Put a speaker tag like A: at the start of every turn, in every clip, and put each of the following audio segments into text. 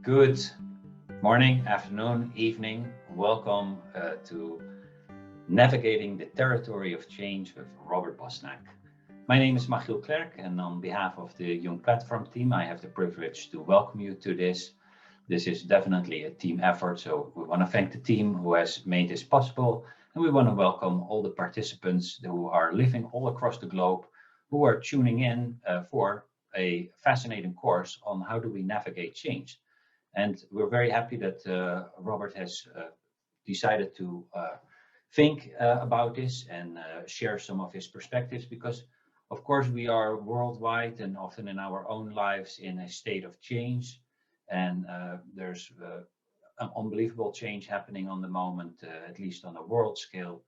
A: Good morning, afternoon, evening. Welcome to Navigating the Territory of Change with Robert Bosnak. My name is Michiel Klerk, and on behalf of the Young Platform team, I have the privilege to welcome you to this. This is definitely a team effort, so we want to thank the team who has made this possible, and we want to welcome all the participants who are living all across the globe, who are tuning in for a fascinating course on how do we navigate change. And we're very happy that Robert has decided to think about this and share some of his perspectives because, of course, we are worldwide and often in our own lives in a state of change. And there's an unbelievable change happening on the moment, at least on a world scale.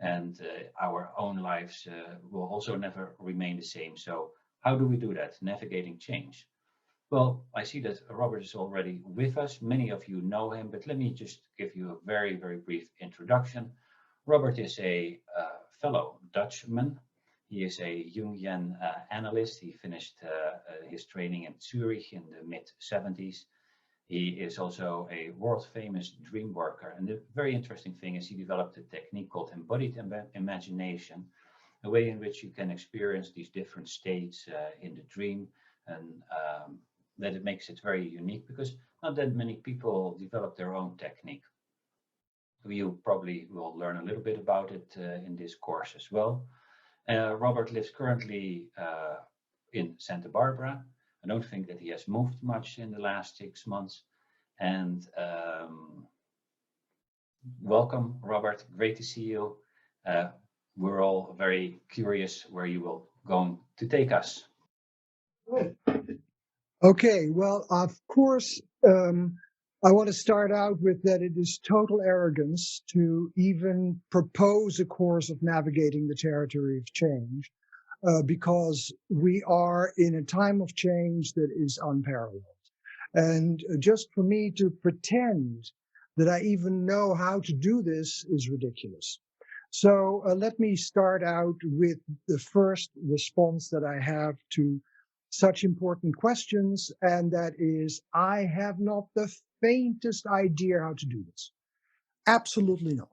A: And our own lives will also never remain the same. So how do we do that? Navigating change. Well, I see that Robert is already with us. Many of you know him, but let me just give you a very, very brief introduction. Robert is a fellow Dutchman. He is a Jungian analyst. He finished his training in Zurich in the mid-70s. He is also a world-famous dream worker. And the very interesting thing is he developed a technique called embodied imagination, a way in which you can experience these different states in the dream and that it makes it very unique because not that many people develop their own technique. You probably will learn a little bit about it in this course as well. Robert lives currently in Santa Barbara. I don't think that he has moved much in the last 6 months. And welcome, Robert. Great to see you. We're all very curious where you will going to take us.
B: Okay, well, of course, I want to start out with that it is total arrogance to even propose a course of navigating the territory of change, because we are in a time of change that is unparalleled. And just for me to pretend that I even know how to do this is ridiculous. So let me start out with the first response that I have to such important questions, and that is, I have not the faintest idea how to do this. Absolutely not.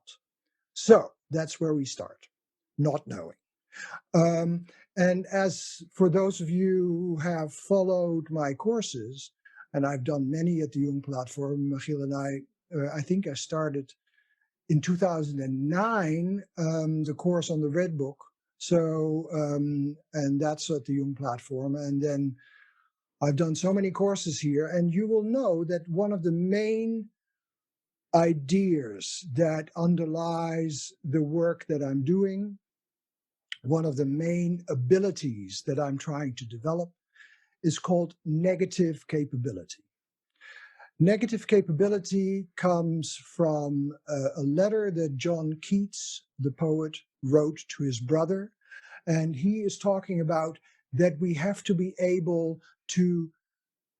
B: So that's where we start, not knowing. And as for those of you who have followed my courses, and I've done many at the Jung platform, Michiel and I think I started in 2009, the course on the Red Book. So, and that's at the Jung platform. And then I've done so many courses here, and you will know that one of the main ideas that underlies the work that I'm doing, one of the main abilities that I'm trying to develop, is called negative capability. Negative capability comes from a letter that John Keats, the poet, wrote to his brother. And he is talking about that we have to be able to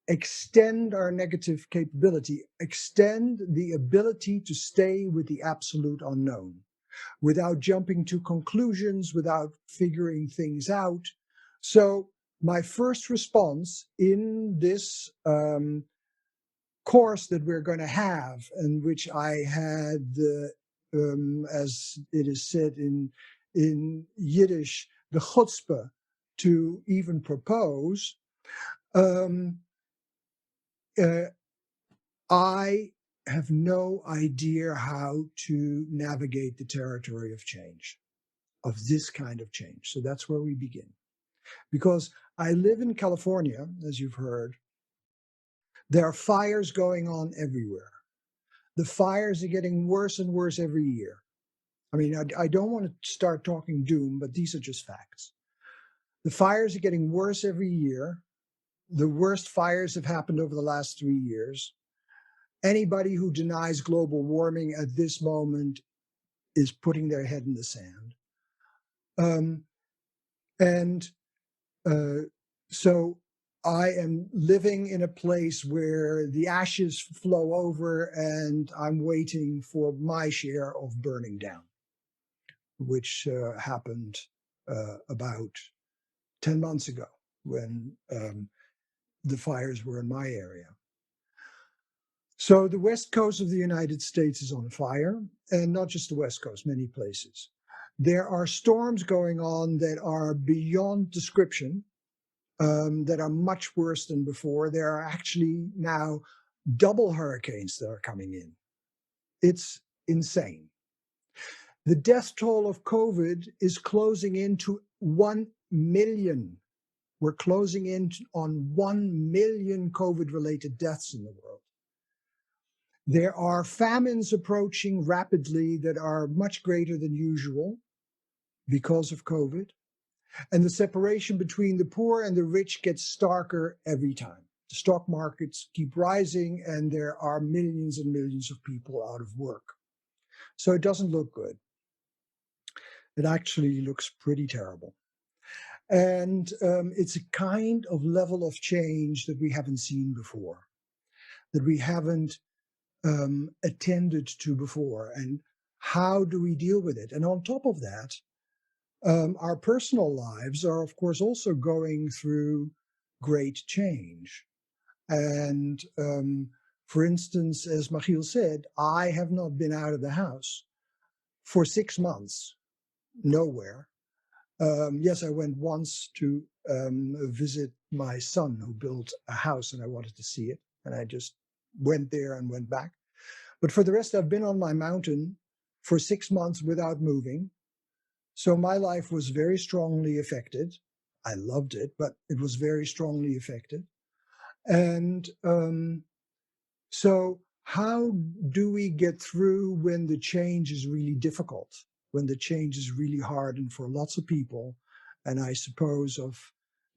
B: extend our negative capability, extend the ability to stay with the absolute unknown without jumping to conclusions, without figuring things out. So my first response in this course that we're going to have, in which I had, as it is said in Yiddish, the chutzpah to even propose, I have no idea how to navigate the territory of change, of this kind of change. So that's where we begin. Because I live in California, as you've heard. There are fires going on everywhere. The fires are getting worse and worse every year. I mean, I don't want to start talking doom, but these are just facts. The fires are getting worse every year. The worst fires have happened over the last 3 years. Anybody who denies global warming at this moment is putting their head in the sand. So I am living in a place where the ashes flow over, and I'm waiting for my share of burning down, which happened about 10 months ago when the fires were in my area. So the west coast of the United States is on fire, and not just the west coast, many places. There are storms going on that are beyond description, that are much worse than before. There are actually now double hurricanes that are coming in. It's insane. The death toll of COVID is closing into 1 million. We're closing in on 1 million COVID-related deaths in the world. There are famines approaching rapidly that are much greater than usual because of COVID. And the separation between the poor and the rich gets starker every time. The stock markets keep rising, and there are millions and millions of people out of work. So it doesn't look good. It actually looks pretty terrible. And it's a kind of level of change that we haven't seen before, that we haven't attended to before. And how do we deal with it? And on top of that, our personal lives are, of course, also going through great change. And for instance, as Michiel said, I have not been out of the house for 6 months, nowhere. Yes, I went once to visit my son who built a house, and I wanted to see it. And I just went there and went back. But for the rest, I've been on my mountain for 6 months without moving. So my life was very strongly affected. I loved it, but it was very strongly affected. And so how do we get through when the change is really difficult, when the change is really hard? And for lots of people, and I suppose of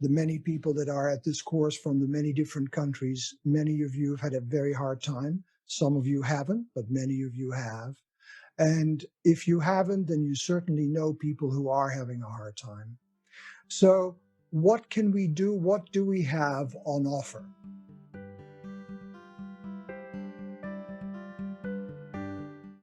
B: the many people that are at this course from the many different countries, many of you have had a very hard time. Some of you haven't, but many of you have. And if you haven't, then you certainly know people who are having a hard time. So what can we do? What do we have on offer?